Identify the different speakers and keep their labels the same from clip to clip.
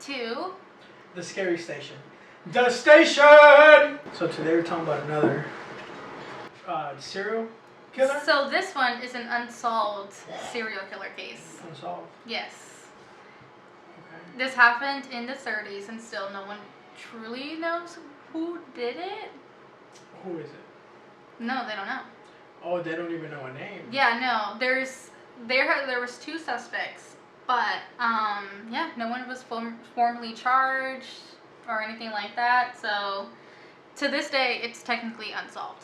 Speaker 1: to
Speaker 2: the Scary Station. The station! So today we're talking about another serial killer?
Speaker 1: So this one is an unsolved serial killer case.
Speaker 2: Unsolved?
Speaker 1: Yes.
Speaker 2: Okay.
Speaker 1: This happened in the 30s and still no one truly knows who did it.
Speaker 2: Who is it?
Speaker 1: No, they don't know.
Speaker 2: Oh, they don't even know a name.
Speaker 1: Yeah, no. There was 2 suspects, but yeah, no one was formally charged or anything like that. So to this day, it's technically unsolved.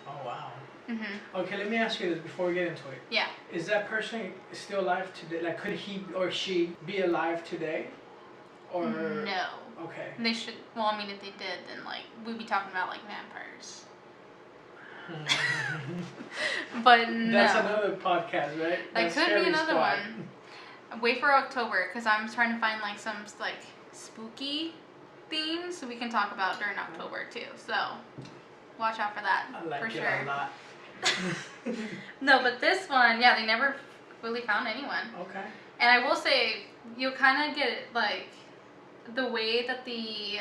Speaker 2: Oh wow.
Speaker 1: Mhm.
Speaker 2: Okay, let me ask you this before we get into it.
Speaker 1: Yeah.
Speaker 2: Is that person still alive today? Like, could he or she be alive today? Or
Speaker 1: no.
Speaker 2: Okay.
Speaker 1: They should. Well, I mean, if they did, then like we'd be talking about like vampires. But no.
Speaker 2: That's another podcast, right?
Speaker 1: That could
Speaker 2: Scary
Speaker 1: be another
Speaker 2: Squad.
Speaker 1: one. Wait for October, because I'm trying to find like some like spooky themes so we can talk about during October too. So watch out for that.
Speaker 2: I like
Speaker 1: for
Speaker 2: it
Speaker 1: sure.
Speaker 2: a lot.
Speaker 1: No, but this one, yeah, they never really found anyone.
Speaker 2: Okay.
Speaker 1: And I will say, you kind of get like the way that the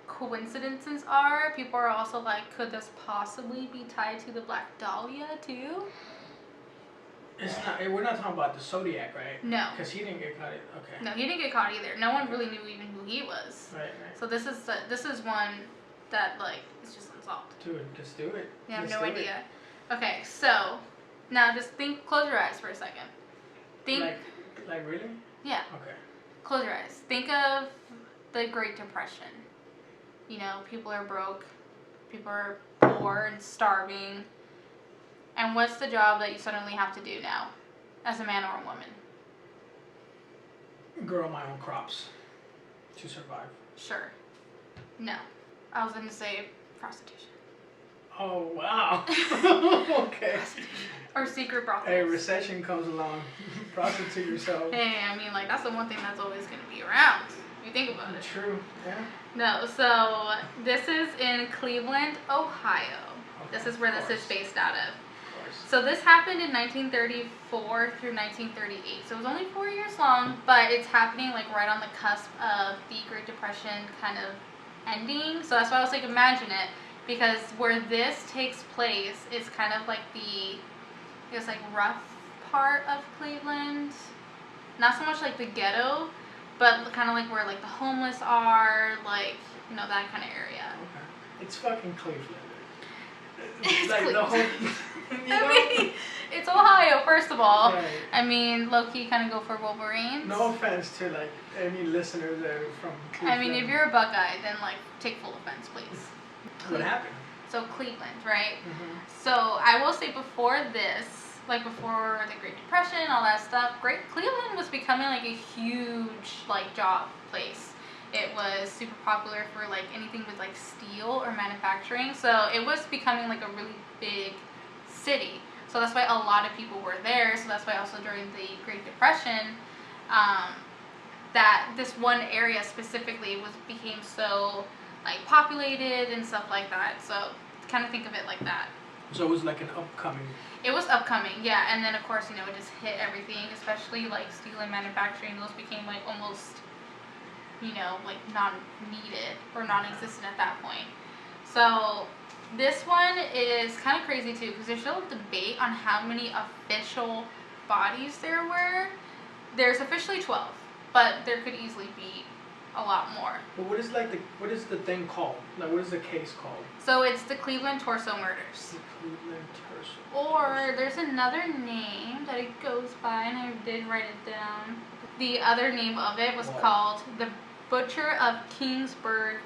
Speaker 1: coincidences are. People are also like, could this possibly be tied to the Black Dahlia too?
Speaker 2: It's not. We're not talking about the Zodiac, right?
Speaker 1: No.
Speaker 2: Because he didn't get caught. Okay.
Speaker 1: No, he didn't get caught either. No one really knew even who he was.
Speaker 2: Right.
Speaker 1: So this is one that like is just unsolved.
Speaker 2: Dude, just do it.
Speaker 1: You have
Speaker 2: Just
Speaker 1: no
Speaker 2: do
Speaker 1: idea. Okay, so now just close your eyes for a second. Think.
Speaker 2: Like really?
Speaker 1: Yeah.
Speaker 2: Okay.
Speaker 1: Close your eyes. Think of the Great Depression. You know, people are broke, people are poor and starving. And what's the job that you suddenly have to do now, as a man or a woman?
Speaker 2: Grow my own crops to survive.
Speaker 1: Sure. No. I was going to say prostitution.
Speaker 2: Oh wow. Okay.
Speaker 1: Or secret brothels.
Speaker 2: Hey, recession comes along. Prostitute yourself.
Speaker 1: Hey, I mean, like, that's the one thing that's always going to be around. If you think about it.
Speaker 2: True. Yeah.
Speaker 1: No, so this is in Cleveland, Ohio.
Speaker 2: Okay,
Speaker 1: This is where this is based out of.
Speaker 2: Of course.
Speaker 1: So this happened in 1934 through 1938. So it was only 4 years long, but it's happening like right on the cusp of the Great Depression kind of ending. So that's why I was like, imagine it, because where this takes place is kind of like like rough part of Cleveland. Not so much like the ghetto, but kind of like where like the homeless are, like, you know, that kind of area.
Speaker 2: Okay. It's fucking Cleveland.
Speaker 1: It's
Speaker 2: like
Speaker 1: Cleveland.
Speaker 2: the whole. You know?
Speaker 1: I mean, it's Ohio, first of all.
Speaker 2: Right.
Speaker 1: I mean, low-key kind of go for Wolverines.
Speaker 2: No offense to like any listeners that are from Cleveland.
Speaker 1: I mean, if you're a Buckeye, then like take full offense, please.
Speaker 2: What happened?
Speaker 1: So Cleveland, right?
Speaker 2: Mm-hmm.
Speaker 1: So I will say before this, like before the Great Depression, all that stuff, Cleveland was becoming like a huge like job place. It was super popular for like anything with like steel or manufacturing. So it was becoming like a really big city. So that's why a lot of people were there. So that's why also during the Great Depression, that this one area specifically became so like populated and stuff like that. So kind of think of it like that.
Speaker 2: So it was like an upcoming.
Speaker 1: It was upcoming, yeah. And then of course, you know, it just hit everything, especially like steel and manufacturing. Those became like almost, you know, like non-needed or non-existent at that point. So this one is kind of crazy too, because there's still a debate on how many official bodies there were. There's officially 12, but there could easily be a lot more.
Speaker 2: But what is the thing called? Like, what is the case called?
Speaker 1: So it's the Cleveland Torso Murders.
Speaker 2: The Cleveland Torso.
Speaker 1: Or there's another name that it goes by, and I did write it down. The other name of it was called the Butcher of Kingsburg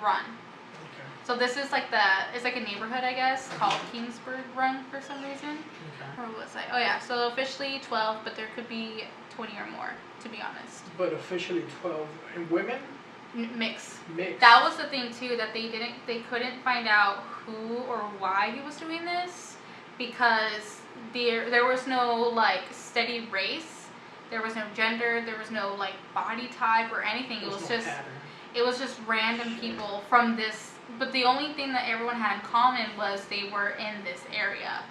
Speaker 1: Run.
Speaker 2: Okay.
Speaker 1: So this is like it's like a neighborhood, I guess, called Kingsburg Run for some reason.
Speaker 2: Okay.
Speaker 1: Or was I? Oh yeah, so officially 12, but there could be 20 or more, to be honest.
Speaker 2: But officially 12 and women?
Speaker 1: Mix.
Speaker 2: Mix.
Speaker 1: That was the thing too, that they couldn't find out who or why he was doing this, because there was no like steady race, there was no gender, there was no like body type or anything. It was just random people from this, but the only thing that everyone had in common was they were in this area.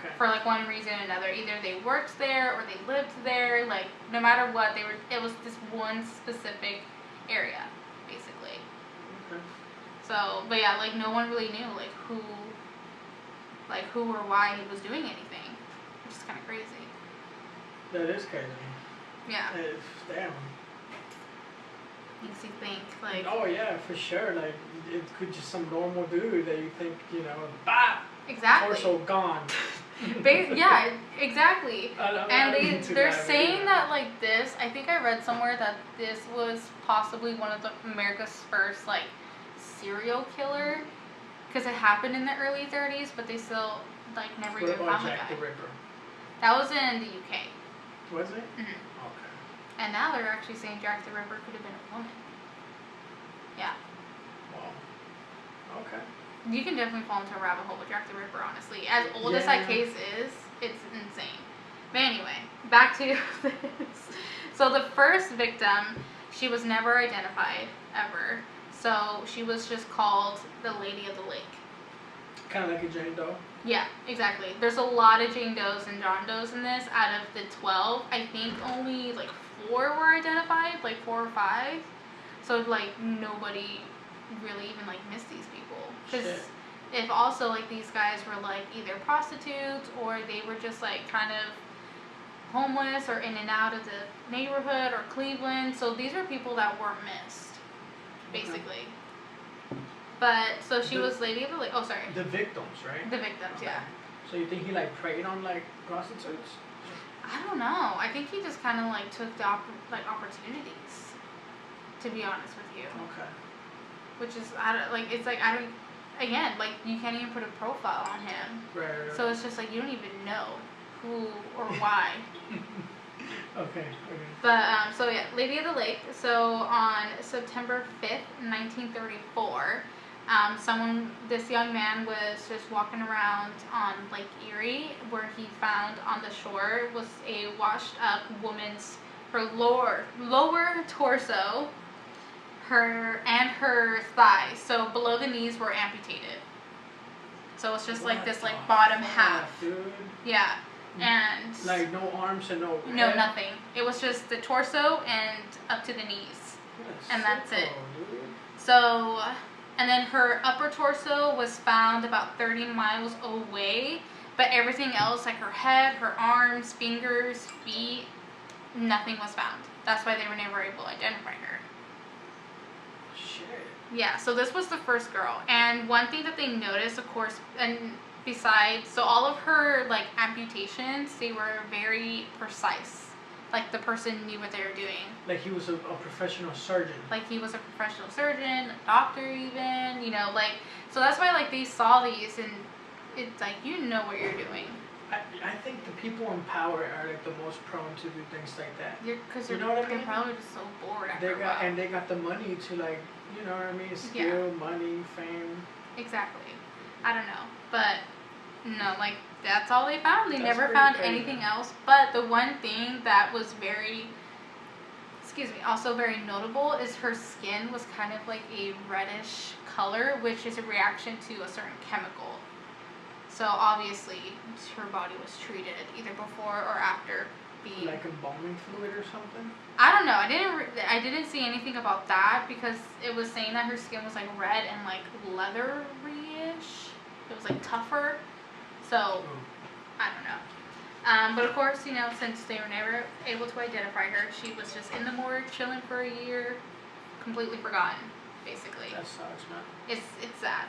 Speaker 2: Okay.
Speaker 1: For like one reason or another. Either they worked there or they lived there. Like no matter what, it was this one specific area, basically.
Speaker 2: Okay.
Speaker 1: So, but yeah, like no one really knew like who or why he was doing anything, which is kind of crazy.
Speaker 2: That is crazy.
Speaker 1: Yeah.
Speaker 2: Damn.
Speaker 1: Makes you think like.
Speaker 2: Oh yeah, for sure. Like it could just some normal dude that you think bah.
Speaker 1: Exactly.
Speaker 2: Torso gone.
Speaker 1: Yeah, exactly.
Speaker 2: And
Speaker 1: they're saying that like this. I think I read somewhere that this was possibly one of America's first like serial killer, because it happened in the early 30s, but they still like never even found the guy.
Speaker 2: Jack the Ripper?
Speaker 1: That was in the UK.
Speaker 2: Was it?
Speaker 1: Mhm.
Speaker 2: Okay.
Speaker 1: And now they're actually saying Jack the Ripper could have been a woman. Yeah.
Speaker 2: Wow. Okay.
Speaker 1: You can definitely fall into a rabbit hole with Jack the Ripper, honestly. As old as that case is, it's insane. But anyway, back to this. So the first victim, she was never identified, ever. So she was just called the Lady of the Lake.
Speaker 2: Kind of like a Jane Doe?
Speaker 1: Yeah, exactly. There's a lot of Jane Does and John Does in this. Out of the 12, I think only like 4 were identified, like 4 or 5. So like nobody really even like missed these people. Because if also like these guys were like either prostitutes or they were just like kind of homeless or in and out of the neighborhood or Cleveland. So these were people that weren't missed, basically. But so she was Lady of the Lake. Oh, sorry.
Speaker 2: The victims, right?
Speaker 1: The victims, yeah.
Speaker 2: So you think he like preyed on like prostitutes?
Speaker 1: I don't know. I think he just kind of like took the opportunities. To be honest with you.
Speaker 2: Okay.
Speaker 1: Which is again, like you can't even put a profile on him.
Speaker 2: Right.
Speaker 1: So it's just like you don't even know who or why.
Speaker 2: Okay.
Speaker 1: But so yeah, Lady of the Lake. So on September 5th, 1934, this young man was just walking around on Lake Erie, where he found on the shore was a washed up woman's lower torso, her thighs. So below the knees were amputated. So it's just like this like bottom half.
Speaker 2: Dude.
Speaker 1: Yeah. And
Speaker 2: like no arms and no head?
Speaker 1: No, nothing. It was just the torso and up to the knees. And that's it.
Speaker 2: Dude.
Speaker 1: So, and then her upper torso was found about 30 miles away, but everything else, like her head, her arms, fingers, feet, nothing was found. That's why they were never able to identify her.
Speaker 2: Shit.
Speaker 1: Yeah, so this was the first girl. And one thing that they noticed, of course, and besides, so all of her like amputations, they were very precise. Like the person knew what they were doing.
Speaker 2: Like he was a professional surgeon.
Speaker 1: Like he was a professional surgeon, a doctor even, like, so that's why like they saw these and it's like, you know what you're doing.
Speaker 2: I think the people in power are like the most prone to do things like that.
Speaker 1: Because
Speaker 2: you know what I mean?
Speaker 1: They're probably just so bored after a while.
Speaker 2: And they got the money to like, you know what I mean? Skill, money, fame.
Speaker 1: Exactly. I don't know. But no, like that's all they found. They never found anything else. But the one thing that was also very notable is her skin was kind of like a reddish color, which is a reaction to a certain chemical. So obviously her body was treated either before or after being
Speaker 2: like embalming fluid or something.
Speaker 1: I don't know. I didn't see anything about that because it was saying that her skin was like red and like leathery-ish. It was like tougher. So I don't know. But of course, since they were never able to identify her, she was just in the morgue chilling for a year, completely forgotten, basically.
Speaker 2: That sucks, man.
Speaker 1: It's sad.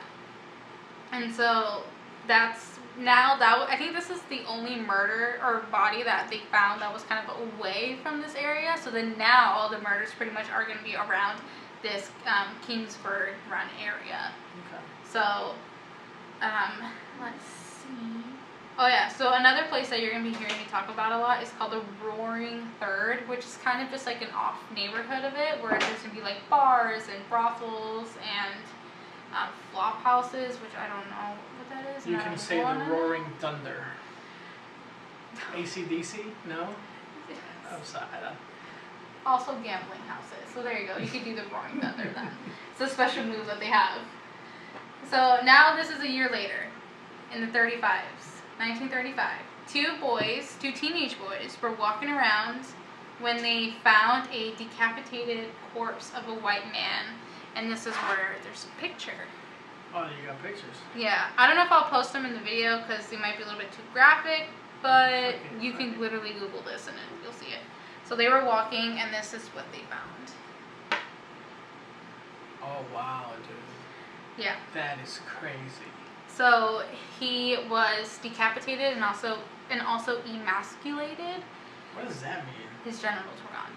Speaker 1: And so I think this is the only murder or body that they found that was kind of away from this area. So then now all the murders pretty much are going to be around this Kingsford Run area.
Speaker 2: Okay.
Speaker 1: So, let's see. Oh yeah, so another place that you're going to be hearing me talk about a lot is called the Roaring Third, which is kind of just like an off neighborhood of it, where there's going to be like bars and brothels and flop houses, which I don't know what that is.
Speaker 2: You can say the Roaring Thunder. AC/DC? No?
Speaker 1: Yes.
Speaker 2: I'm sorry.
Speaker 1: Also gambling houses. So there you go. You could do the Roaring Thunder then. It's a special move that they have. So now this is a year later. in the 35s, 1935, two teenage boys, were walking around when they found a decapitated corpse of a white man. And this is where there's a picture.
Speaker 2: Oh, you got pictures.
Speaker 1: Yeah, I don't know if I'll post them in the video because they might be a little bit too graphic, but you can literally Google this and you'll see it. So they were walking, and this is what they found.
Speaker 2: Oh wow, dude.
Speaker 1: Yeah.
Speaker 2: That is crazy.
Speaker 1: So he was decapitated and also emasculated.
Speaker 2: What does that mean?
Speaker 1: His genitals were gone.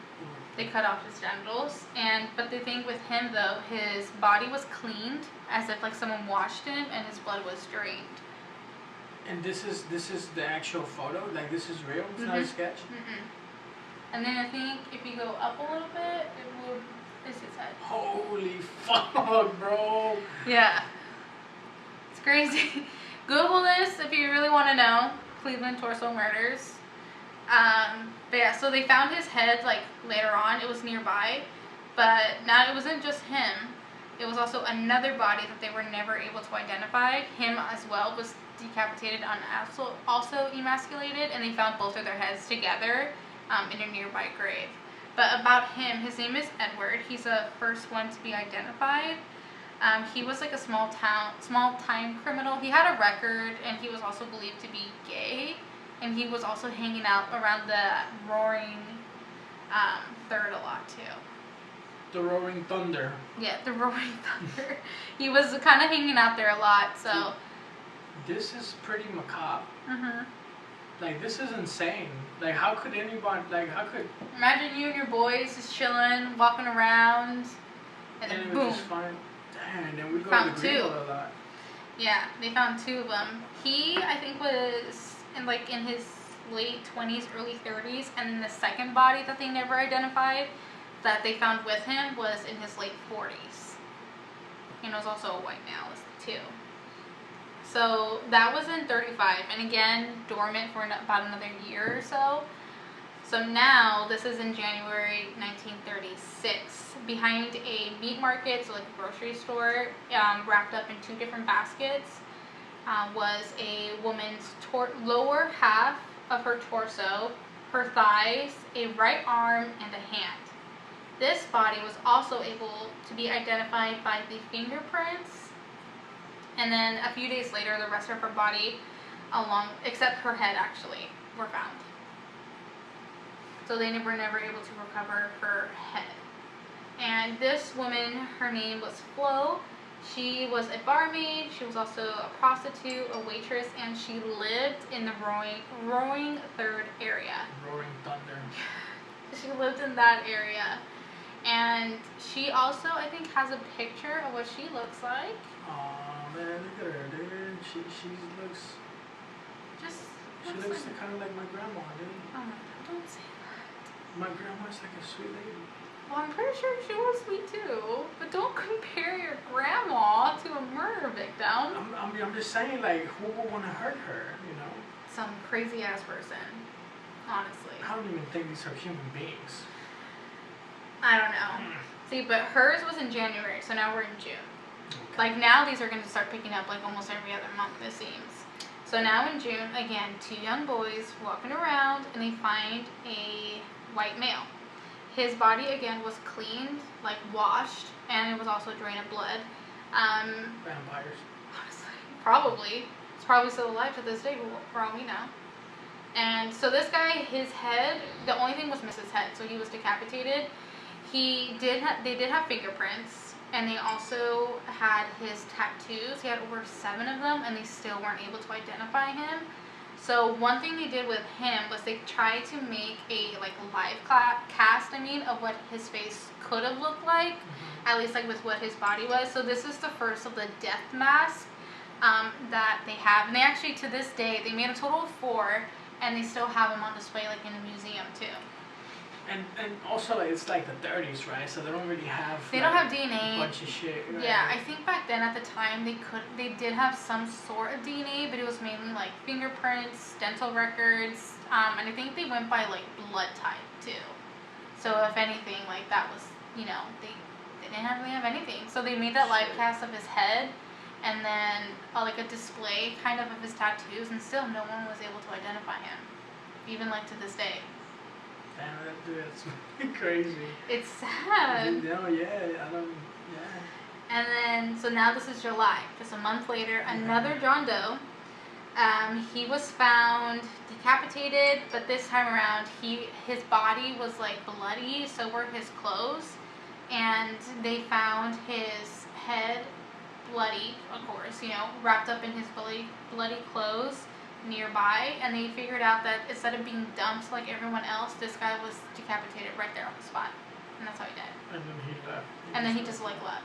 Speaker 1: They cut off his genitals, but the thing with him though, his body was cleaned as if like someone washed him, and his blood was drained.
Speaker 2: And this is the actual photo? Like this is real? It's not a sketch?
Speaker 1: And then I think if you go up a little bit, is his head.
Speaker 2: Holy fuck, bro.
Speaker 1: Yeah. It's crazy. Google this if you really want to know. Cleveland torso murders. But yeah, so they found his head like later on. It was nearby. But now it wasn't just him. It was also another body that they were never able to identify. Him as well was decapitated and also emasculated, and they found both of their heads together in a nearby grave. But about him, his name is Edward. He's the first one to be identified. He was like a small time criminal. He had a record, and he was also believed to be gay, and he was also hanging out around the Roaring Third a lot too.
Speaker 2: The Roaring Thunder.
Speaker 1: Yeah, the Roaring Thunder. He was kind of hanging out there a lot, so.
Speaker 2: This is pretty macabre. Like, this is insane. Like, how could anybody,
Speaker 1: Imagine you and your boys just chilling, walking around, and then boom.
Speaker 2: Just find, damn, and then we go
Speaker 1: found
Speaker 2: to the Greenwood a lot.
Speaker 1: Yeah, they found two of them. He, I think, was in his late 20s, early 30s, and then the second body that they never identified that they found with him was in his late 40s. And it was also a white male, too. So that was in 35, and again, dormant for about another year or so. So now, this is in January 1936, behind a meat market, so like a grocery store, wrapped up in two different baskets, was a woman's lower half of her torso, her thighs, a right arm, and a hand. This body was also able to be identified by the fingerprints, and then a few days later, the rest of her body, except her head actually, were found. So they were never able to recover her head. And this woman, her name was Flo. She was a barmaid, she was also a prostitute, a waitress, and she lived in the Roaring Third area.
Speaker 2: Roaring Thunder.
Speaker 1: She lived in that area. And she also, I think, has a picture of what she looks like.
Speaker 2: Oh man, look at her, dude. She looks. She looks kind of like my grandma, dude.
Speaker 1: Oh my God, don't say that.
Speaker 2: My grandma's like a sweet lady.
Speaker 1: Well, I'm pretty sure she was sweet too. But don't compare your grandma to a murder victim.
Speaker 2: I'm just saying, like, who would want to hurt her, you know?
Speaker 1: Some crazy ass person, honestly.
Speaker 2: I don't even think these are human beings.
Speaker 1: I don't know. See, but hers was in January, so now we're in June.
Speaker 2: Okay.
Speaker 1: Like now these are going to start picking up like almost every other month, it seems. So now in June, again, two young boys walking around, and they find a white male. His body, again, was cleaned, like washed, and it was also drained of blood.
Speaker 2: Vampires.
Speaker 1: Honestly, probably. It's probably still alive to this day, for all we know. And so this guy, his head, the only thing was missing his head, so he was decapitated. They did have fingerprints, and they also had his tattoos. He had over 7 of them, and they still weren't able to identify him. So one thing they did with him was they tried to make a live cast, of what his face could have looked like, at least like with what his body was. So this is the first of the death mask that they have, and they actually to this day they made a total of 4, and they still have them on display like in a museum too.
Speaker 2: And also, like, it's like the 30s, right? So they don't really have.
Speaker 1: They don't have DNA.
Speaker 2: A bunch of shit. Right?
Speaker 1: Yeah, I think back then at the time they did have some sort of DNA, but it was mainly like fingerprints, dental records, and I think they went by like blood type too. So if anything, like that was, they didn't really have anything. So they made that live cast of his head, and then like a display kind of his tattoos, and still no one was able to identify him, even like to this day.
Speaker 2: Damn, that dude, that's crazy.
Speaker 1: It's sad.
Speaker 2: No, yeah, I don't, yeah.
Speaker 1: And then, so now this is July, just a month later, another John Doe. He was found decapitated, but this time around, his body was like bloody, so were his clothes, and they found his head bloody, of course, wrapped up in his bloody clothes nearby, and they figured out that instead of being dumped like everyone else, this guy was decapitated right there on the spot, and that's how he died.
Speaker 2: And then he left.
Speaker 1: And then he just like left.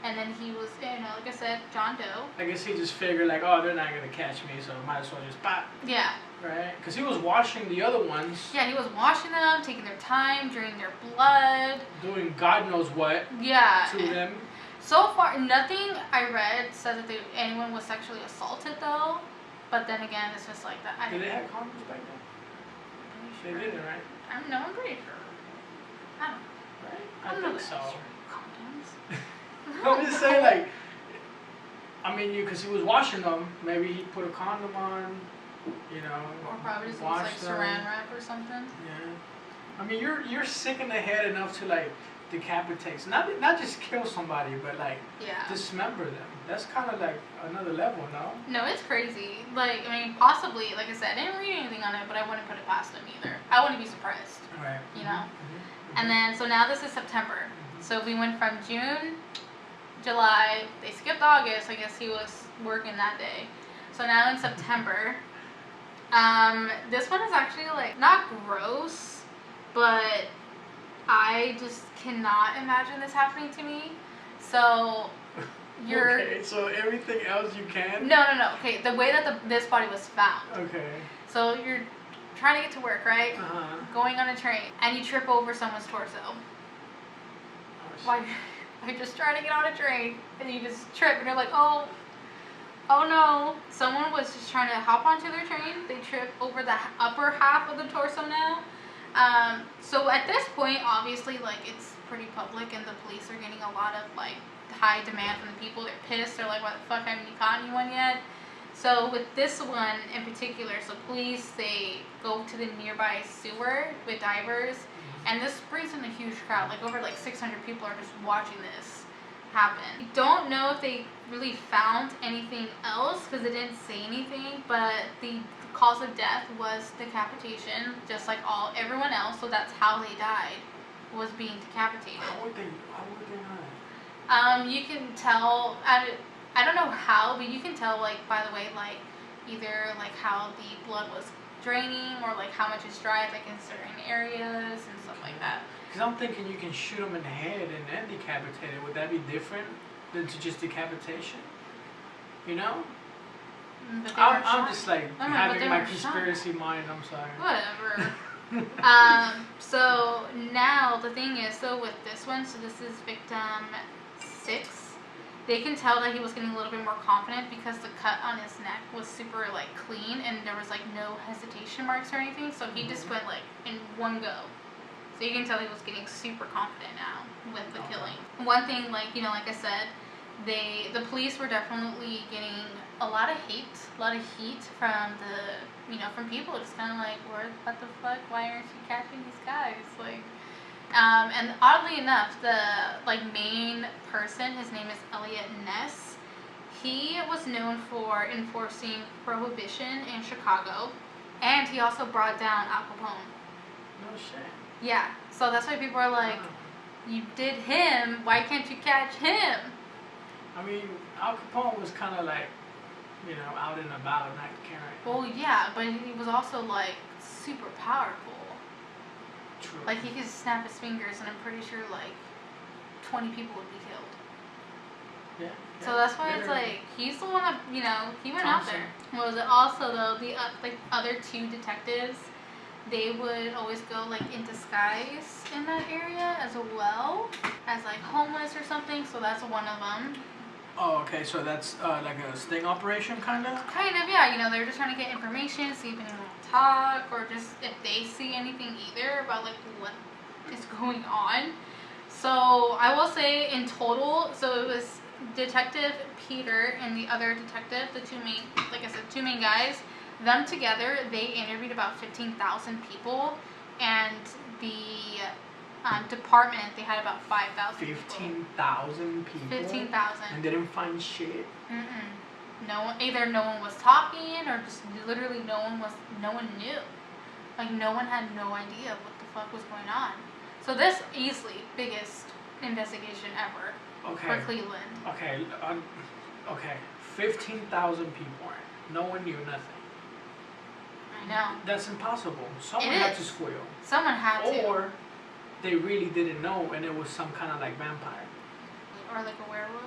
Speaker 1: And then he was, like I said, John Doe.
Speaker 2: I guess he just figured like, oh, they're not gonna catch me, so I might as well just pop.
Speaker 1: Yeah.
Speaker 2: Right? Because he was washing the other ones.
Speaker 1: Yeah, he was washing them, taking their time, draining their blood.
Speaker 2: Doing God knows what.
Speaker 1: Yeah.
Speaker 2: To them.
Speaker 1: So far, nothing I read said that anyone was sexually assaulted, though. But then again, it's just like that.
Speaker 2: Did they have condoms back then? Sure. They didn't, right?
Speaker 1: I'm pretty sure. I don't know.
Speaker 2: Right? I think so.
Speaker 1: Condoms?
Speaker 2: I'm just saying, like, I mean, because he was washing them, maybe he put a condom on,
Speaker 1: Or probably just like saran wrap or something.
Speaker 2: Yeah. I mean, you're sick in the head enough to like decapitate, not just kill somebody, but like dismember them. That's kind of like another level, no?
Speaker 1: No, it's crazy. Like, I mean, possibly, like I said, I didn't read anything on it, but I wouldn't put it past them either. I wouldn't be surprised.
Speaker 2: Right.
Speaker 1: And then, so now this is September. So we went from June, July, they skipped August, I guess he was working that day. So now in September, this one is actually like, not gross, but I just cannot imagine this happening to me. So,
Speaker 2: Okay, so everything else you can?
Speaker 1: No. Okay, the way that this body was found.
Speaker 2: Okay.
Speaker 1: So you're trying to get to work, right?
Speaker 2: Uh-huh.
Speaker 1: Going on a train, and you trip over someone's torso. Why? You're just trying to get on a train, and you just trip, and you're like, oh no. Someone was just trying to hop onto their train. They trip over the upper half of the torso now. So at this point, obviously, like, it's pretty public, and the police are getting a lot of, like, high demand from the people. They're pissed. They're like, what the fuck, haven't you caught anyone yet? So with this one in particular, so police, they go to the nearby sewer with divers, and this brings in a huge crowd. Like, over like 600 people are just watching this happen. I don't know if they really found anything else because they didn't say anything, but the cause of death was decapitation, just like everyone else. So that's how they died, was being decapitated.
Speaker 2: How would they not?
Speaker 1: You can tell. I don't know how, but you can tell, like, by the way, like, either like how the blood was draining or like how much it's dried, like in certain areas and stuff like that.
Speaker 2: Because I'm thinking you can shoot them in the head and then decapitate it. Would that be different than to just decapitation? You know? I'm just like having my conspiracy mind. I'm sorry.
Speaker 1: Whatever. So now the thing is, so with this one, so this is victim 6. They can tell that he was getting a little bit more confident because the cut on his neck was super like clean and there was like no hesitation marks or anything. So he just went like in one go. So you can tell he was getting super confident now with the killing. One thing, like, like I said, the police were definitely getting a lot of heat from from people, just kind of like, what the fuck, why aren't you catching these guys? Like, and oddly enough, the main person, his name is Elliot Ness. He was known for enforcing prohibition in Chicago, and he also brought down Al Capone.
Speaker 2: No shit.
Speaker 1: Yeah, so that's why people are like, you did him, why can't you catch him?
Speaker 2: I mean, Al Capone was kind of like, out and about, not caring.
Speaker 1: Well, yeah, but he was also like super powerful.
Speaker 2: True.
Speaker 1: Like, he could snap his fingers, and I'm pretty sure like 20 people would be killed.
Speaker 2: Yeah.
Speaker 1: So that's why it's like, he's the one that, he went out there. What was it? Also, though, the other 2 detectives, they would always go like in disguise in that area as well, as like homeless or something. So that's one of them.
Speaker 2: Oh, okay. So that's like a sting operation, kind of.
Speaker 1: Kind of, yeah. They're just trying to get information, see if anyone will talk, or just if they see anything either about like what is going on. So I will say in total, so it was Detective Peter and the other detective, the two main, like I said, two main guys, them together, they interviewed about 15,000 people, and the department, they had about 5,000 people.
Speaker 2: 15,000 people?
Speaker 1: 15,000.
Speaker 2: And didn't find shit?
Speaker 1: No one, either no one was talking, or just literally no one knew. Like, no one had no idea what the fuck was going on. So this easily biggest investigation ever for Cleveland.
Speaker 2: Okay, 15,000 people. No one knew nothing.
Speaker 1: I know.
Speaker 2: That's impossible. Someone had to squeal.
Speaker 1: Someone had to.
Speaker 2: Or they really didn't know, and it was some kind of like vampire.
Speaker 1: Or like a werewolf.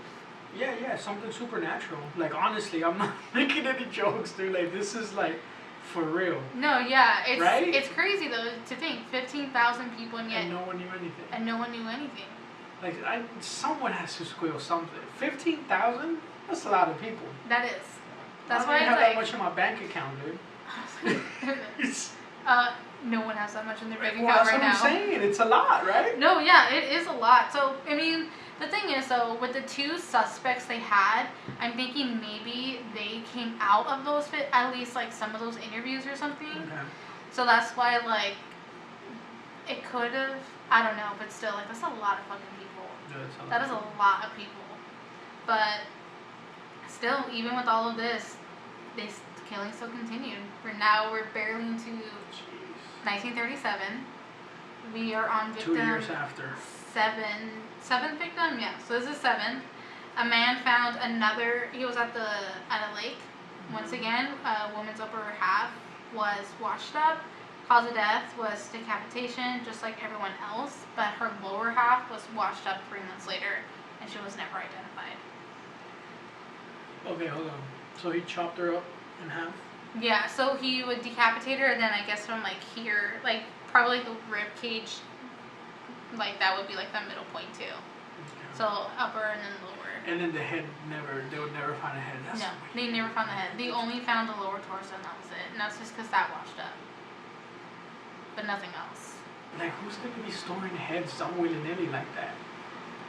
Speaker 2: Yeah, something supernatural. Like, honestly, I'm not making any jokes, dude. Like, this is like for real.
Speaker 1: No, yeah, it's
Speaker 2: right?
Speaker 1: It's crazy though to think 15,000 people, and yet
Speaker 2: no one knew anything.
Speaker 1: And no one knew anything.
Speaker 2: Like, someone has to squeal something. 15,000? That's a lot of people.
Speaker 1: That is. That's why
Speaker 2: I don't have
Speaker 1: like,
Speaker 2: that much in my bank account, dude.
Speaker 1: No one has that much in their bank
Speaker 2: well,
Speaker 1: account right now.
Speaker 2: That's what I'm saying. It's a lot, right?
Speaker 1: No, yeah, it is a lot. So, I mean, the thing is, though, with the two suspects they had, I'm thinking maybe they came out of those, at least, like, some of those interviews or something.
Speaker 2: Okay.
Speaker 1: So that's why, like, it could have, I don't know, but still, like, that's a lot of fucking people.
Speaker 2: Yeah,
Speaker 1: that is a lot of people. But still, even with all of this, the killing still continued. We're barely into 1937. We are on victim
Speaker 2: 2 years after.
Speaker 1: Seventh victim, yeah. So this is 7. A man found another. He was at a lake. Once again, a woman's upper half was washed up. Cause of death was decapitation, just like everyone else. But her lower half was washed up 3 months later, and she was never identified.
Speaker 2: Okay, hold on. So he chopped her up in half?
Speaker 1: Yeah, so he would decapitate her, and then I guess from like here, like probably the rib cage, like that would be like the middle point too. Okay. So upper and then lower. And then
Speaker 2: the head they would never find a head.
Speaker 1: No, they never found the head. They only found the lower torso, and that was it. And that's just because that washed up. But nothing else.
Speaker 2: Like, who's going to be storing heads so willy-nilly like that?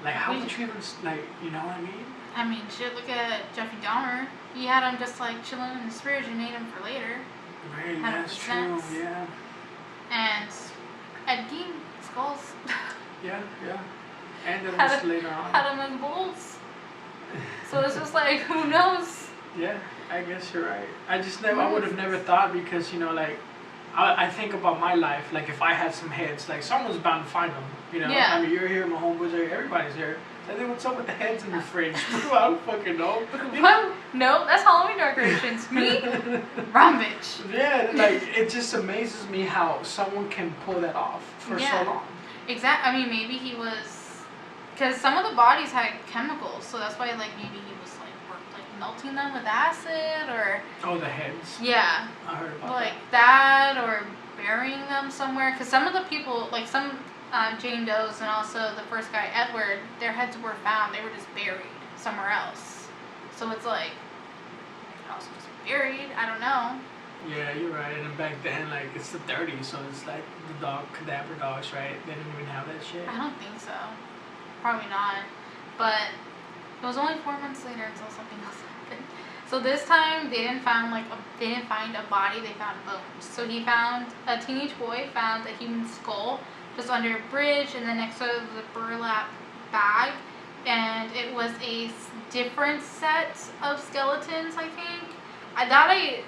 Speaker 2: Like, how would you even, like, you know what I mean?
Speaker 1: I mean, shit, look at Jeffrey Dahmer. He had him just, like, chilling in his fridge and ate him for later.
Speaker 2: Right, that's true, yeah.
Speaker 1: And Ed Gein, skulls.
Speaker 2: Yeah. And then just later on.
Speaker 1: Had him in bowls. So it's just like, who knows?
Speaker 2: Yeah, I guess you're right. I would have never thought, because, you know, like, I think about my life, like, if I had some heads, like, someone's bound to find them, you know?
Speaker 1: Yeah.
Speaker 2: I mean, you're here, my homeboys are here, everybody's here. I think, what's up with the heads in the fridge? I don't fucking know.
Speaker 1: No, that's Halloween decorations. Me? Wrong bitch.
Speaker 2: Yeah, like, it just amazes me how someone can pull that off for so long.
Speaker 1: Exactly. I mean, maybe he was, because some of the bodies had chemicals, so that's why, like, maybe he was, like, melting them with acid, or...
Speaker 2: Oh, the heads?
Speaker 1: Yeah.
Speaker 2: I heard about
Speaker 1: like that, or burying them somewhere, because some of the people, like some Jane Does and also the first guy, Edward, their heads were found. They were just buried somewhere else. So it's like, they could also just be buried. I don't know.
Speaker 2: Yeah, you're right. And back then, like, it's the 30s, so it's like the cadaver dogs, right? They didn't even have that shit.
Speaker 1: I don't think so. Probably not. But it was only 4 months later until something else happened. So this time they didn't find a body. They found bones. So a teenage boy found a human skull just under a bridge, and then next to the burlap bag, and it was a different set of skeletons, I think.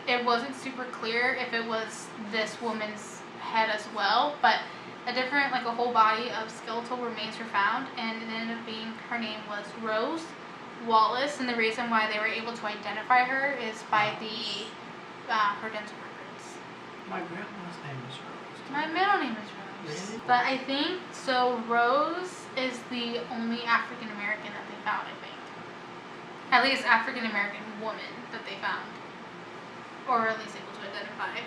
Speaker 1: It wasn't super clear if it was this woman's head as well, but a whole body of skeletal remains were found, and it ended up being, her name was Rose Wallace, and the reason why they were able to identify her is by her dental records.
Speaker 2: My grandma's name is Rose.
Speaker 1: My middle name is Rose. Really? But I think, so Rose is the only African American that they found, I think. At least African American woman that they found. Or at least able to identify.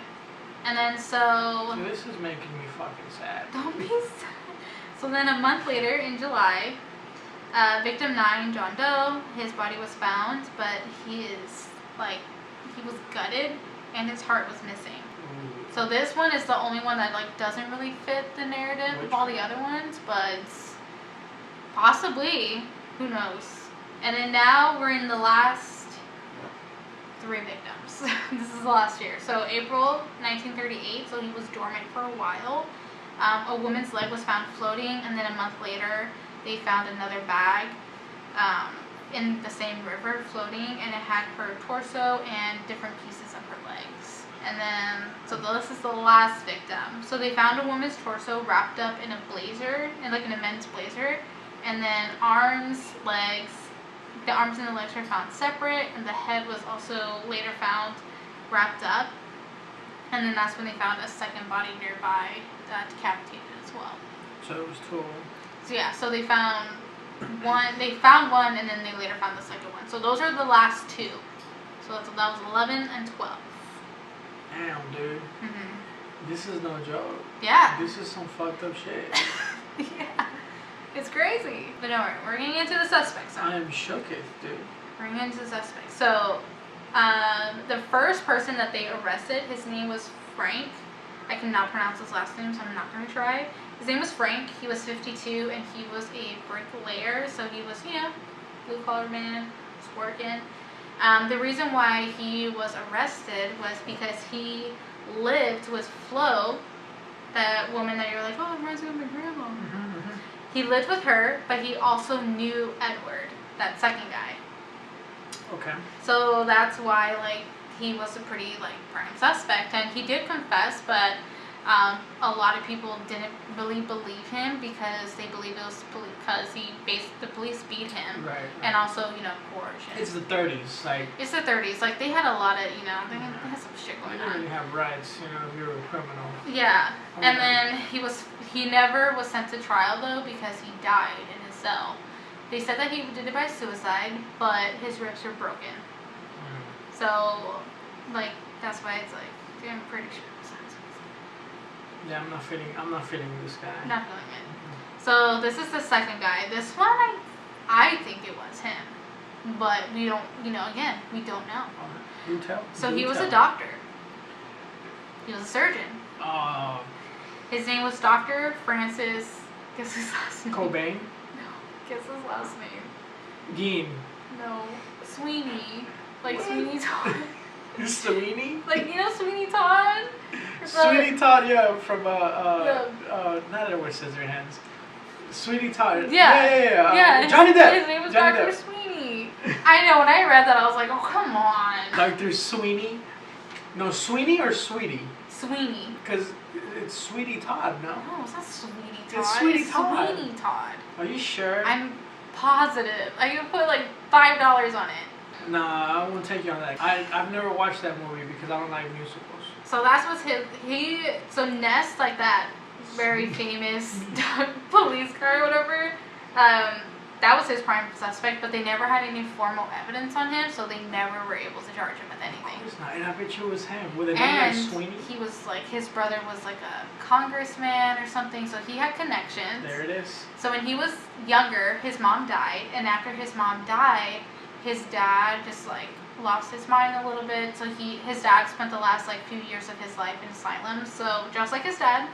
Speaker 1: And then so...
Speaker 2: This is making me fucking sad.
Speaker 1: Don't be sad. So then a month later, in July, victim 9, John Doe, his body was found, but he was gutted and his heart was missing. Ooh. So this one is the only one that doesn't really fit the narrative of all the other ones, but possibly, who knows? And then now we're in the last 3 victims. This is last year. So April 1938, so he was dormant for a while. A woman's leg was found floating, and then a month later, they found another bag in the same river floating, and it had her torso and different pieces of her legs. And then, so this is the last victim. So they found a woman's torso wrapped up in a blazer, in like in a men's blazer, and then the arms and the legs were found separate, and the head was also later found wrapped up. And then that's when they found a second body nearby, decapitated as well.
Speaker 2: So it was 2.
Speaker 1: So yeah, so they found one, and then they later found the second one. So those are the last 2. So that was 11 and 12.
Speaker 2: Damn, dude. This is no joke.
Speaker 1: Yeah.
Speaker 2: This is some fucked up shit.
Speaker 1: Yeah. It's crazy. But no, we're getting into the suspects.
Speaker 2: I am shook, dude.
Speaker 1: We're getting into the suspects. So, the first person that they arrested, his name was Frank. I cannot pronounce his last name, so I'm not going to try. His name was Frank. He was 52, and he was a bricklayer. So he was, blue-collar man, was working. The reason why he was arrested was because he lived with Flo, that woman that you're like, oh, it reminds me of my grandma. He lived with her, but he also knew Edward, that second guy.
Speaker 2: Okay.
Speaker 1: So that's why, he was a pretty, prime suspect. And he did confess, but a lot of people didn't really believe him because they believed it was because the police beat him.
Speaker 2: Right.
Speaker 1: And also, coercion.
Speaker 2: It's the 30s,
Speaker 1: It's the 30s. They had a lot of, they had some shit going on.
Speaker 2: You didn't have rights, if you were a criminal.
Speaker 1: Yeah. Okay. And then he never was sent to trial, though, because he died in his cell. They said that he did it by suicide, but his ribs were broken. So, that's why it's I'm pretty sure it was suicide.
Speaker 2: Yeah, I'm not feeling this guy.
Speaker 1: Not feeling it. So, this is the second guy. This one, I think it was him. But we don't, again, we don't know.
Speaker 2: You tell.
Speaker 1: So, he was a doctor. He was a surgeon.
Speaker 2: Oh.
Speaker 1: His name was Dr. Francis, guess his last name.
Speaker 2: Cobain?
Speaker 1: No, guess his last name.
Speaker 2: Dean.
Speaker 1: No, Sweeney. Sweeney Todd.
Speaker 2: Sweeney?
Speaker 1: Sweeney Todd?
Speaker 2: Sweeney Todd, yeah, from, not Edward Scissorhands. Sweeney Todd.
Speaker 1: Yeah.
Speaker 2: Johnny Depp.
Speaker 1: His name was Dr. Sweeney. I know, when I read that, I was like, oh, come on.
Speaker 2: Dr. Sweeney? No, Sweeney or Sweetie?
Speaker 1: Sweeney.
Speaker 2: Because it's Sweetie Todd, no?
Speaker 1: No, it's not Sweetie Todd.
Speaker 2: It's Sweetie Todd.
Speaker 1: Sweeney Todd.
Speaker 2: Are you sure?
Speaker 1: I'm positive. I could put $5 on it.
Speaker 2: Nah, I won't take you on that. I've never watched that movie because I don't like musicals.
Speaker 1: So that's what's so Ness, that very famous police car or whatever, that was his prime suspect, but they never had any formal evidence on him, so they never were able to charge him with anything.
Speaker 2: Of course not, and I bet you it was him. With a name like Sweeney?
Speaker 1: He was his brother was a congressman or something, so he had connections.
Speaker 2: There it is. So
Speaker 1: when he was younger, his mom died, and after his mom died, his dad just lost his mind a little bit. So his dad spent the last few years of his life in asylum. So just like his dad,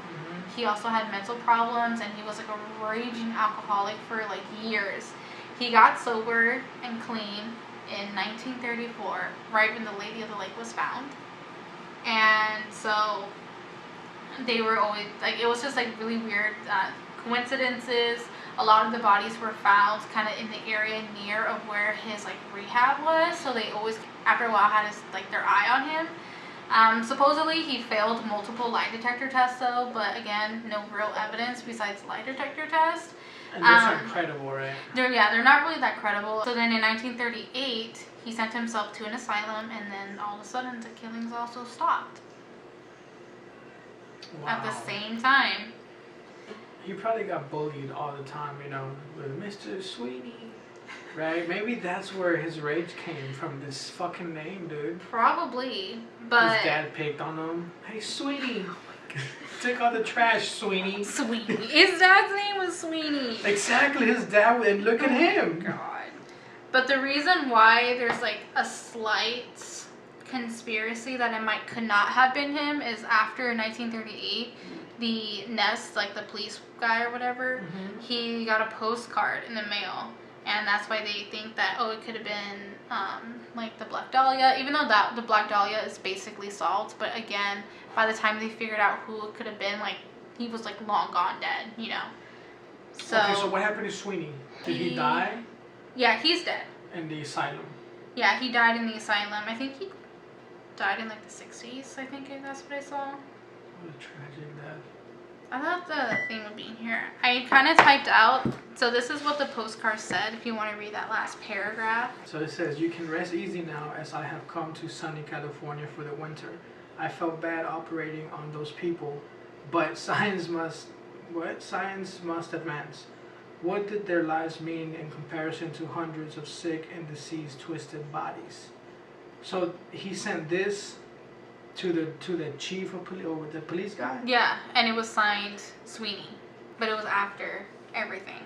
Speaker 1: he also had mental problems, and he was a raging alcoholic for years. He got sober and clean in 1934, right when the Lady of the Lake was found. And so they were always it was just really weird coincidences. A lot of the bodies were found kind of in the area near of where his rehab was, so they always after a while had their eye on him. Supposedly he failed multiple lie detector tests though, but again, no real evidence besides lie detector tests.
Speaker 2: And those aren't credible, right?
Speaker 1: They're not really that credible. So then in 1938, he sent himself to an asylum, and then all of a sudden the killings also stopped. Wow. At the same time.
Speaker 2: He probably got bullied all the time, with Mr. Sweeney. Right? Maybe that's where his rage came from, this fucking name, dude.
Speaker 1: Probably, but...
Speaker 2: His dad picked on him. Hey, Sweeney. Take out the trash, Sweeney.
Speaker 1: Sweeney. His dad's name was Sweeney.
Speaker 2: Exactly, his dad, and look at him.
Speaker 1: God. But the reason why there's a slight conspiracy that it could not have been him is after 1938, the Ness, the police guy or whatever, he got a postcard in the mail. And that's why they think that, oh, it could have been like the Black Dahlia, even though that the Black Dahlia is basically solved. But again, by the time they figured out who it could have been, like, he was like long gone dead, you know. So
Speaker 2: okay, so what happened to Sweeney? Did he die?
Speaker 1: Yeah, he's dead.
Speaker 2: In the asylum.
Speaker 1: Yeah, he died in the asylum. I think he died in like the 60s. I think that's what I saw.
Speaker 2: What a tragic death.
Speaker 1: I thought the thing would be in here. I kind of typed out. So this is what the postcard said, if you want to read that last paragraph.
Speaker 2: So it says, "You can rest easy now as I have come to sunny California for the winter. I felt bad operating on those people, but science must advance. What did their lives mean in comparison to hundreds of sick and diseased twisted bodies?" So he sent this to the chief of police, or the police guy?
Speaker 1: Yeah, and it was signed Sweeney, but it was after everything.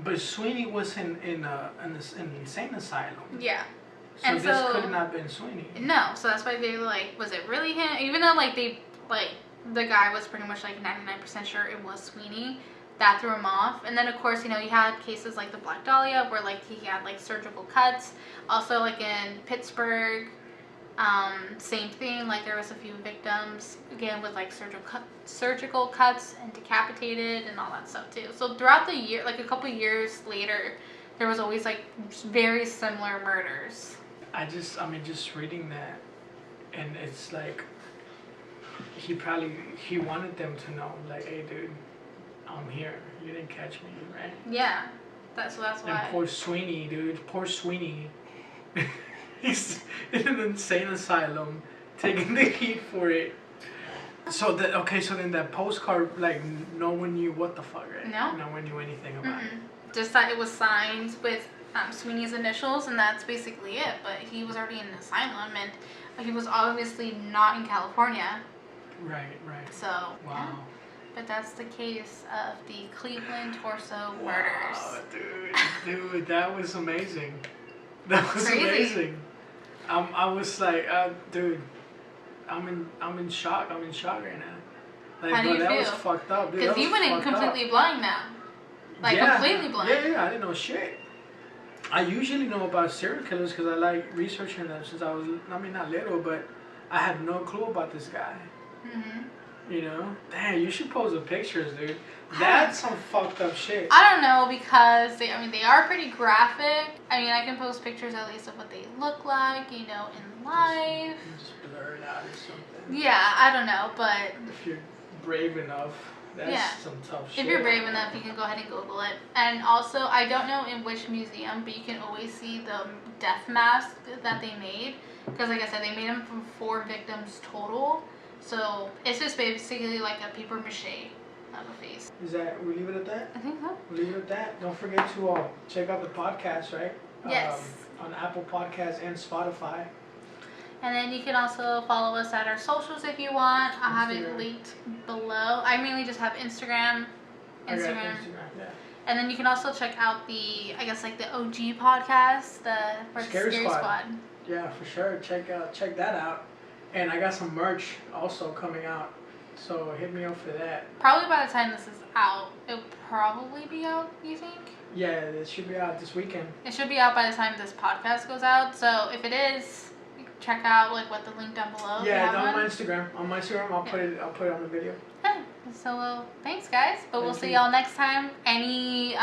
Speaker 2: But Sweeney was in an insane asylum.
Speaker 1: Yeah.
Speaker 2: So and this could not have been Sweeney.
Speaker 1: No, so that's why they were like, was it really him? Even though like the guy was pretty much like 99% sure it was Sweeney. That threw him off. And then of course, you know, you had cases like the Black Dahlia where like he had like surgical cuts. Also like in Pittsburgh, same thing, like there was a few victims again with like surgical cuts and decapitated and all that stuff too. So throughout the year, like a couple years later, there was always like very similar murders.
Speaker 2: Just reading that, and it's like he wanted them to know, like, hey dude, I'm here, you didn't catch me, right?
Speaker 1: Yeah, that's why.
Speaker 2: And poor Sweeney, dude, poor Sweeney. He's in an insane asylum, taking the heat for it. So then that postcard, like, no one knew what the fuck, right?
Speaker 1: No.
Speaker 2: No one knew anything about it.
Speaker 1: Just that it was signed with Sweeney's initials, and that's basically it. But he was already in an asylum, and he was obviously not in California.
Speaker 2: Right.
Speaker 1: So,
Speaker 2: wow.
Speaker 1: Yeah. But that's the case of the Cleveland torso murders.
Speaker 2: Wow, dude, that was amazing. That was
Speaker 1: crazy.
Speaker 2: Amazing. I was like, dude, I'm in shock. I'm in shock right now. Like,
Speaker 1: how do you
Speaker 2: that
Speaker 1: feel?
Speaker 2: was fucked up, dude.
Speaker 1: Because you went in completely blind now. Like, completely blind.
Speaker 2: Yeah, I didn't know shit. I usually know about serial killers because I like researching them since I was, not little, but I had no clue about this guy. You know? Damn, you should post the pictures, dude. That's some fucked up shit.
Speaker 1: I don't know, because they are pretty graphic. I can post pictures at least of what they look like, you know, in life.
Speaker 2: Just blur it out or something.
Speaker 1: Yeah, I don't know, but
Speaker 2: if you're brave enough, that's some tough shit.
Speaker 1: If you're brave enough, you can go ahead and Google it. And also, I don't know in which museum, but you can always see the death mask that they made. Because like I said, they made them from 4 victims total. So it's just basically like a paper mache of a face.
Speaker 2: Is that, we leave it at that?
Speaker 1: I think so.
Speaker 2: We'll leave it at that. Don't forget to check out the podcast, right?
Speaker 1: Yes.
Speaker 2: On Apple Podcasts and Spotify.
Speaker 1: And then you can also follow us at our socials if you want. I'll have it linked below. I mainly just have Instagram.
Speaker 2: I got Instagram, yeah.
Speaker 1: And then you can also check out the OG podcast, the
Speaker 2: Scary Squad. Yeah, for sure. Check that out. And I got some merch also coming out, so hit me up for that.
Speaker 1: Probably by the time this is out, it'll probably be out, you think?
Speaker 2: Yeah, it should be out this weekend.
Speaker 1: It should be out by the time this podcast goes out, so if it is, check out what the link down below.
Speaker 2: Yeah, on my Instagram. I'll put it on the video.
Speaker 1: Okay. So thanks guys, but we'll see y'all next time. Any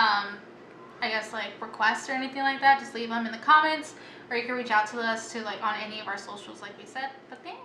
Speaker 1: requests or anything like that, just leave them in the comments, or you can reach out to us on any of our socials like we said. But thanks.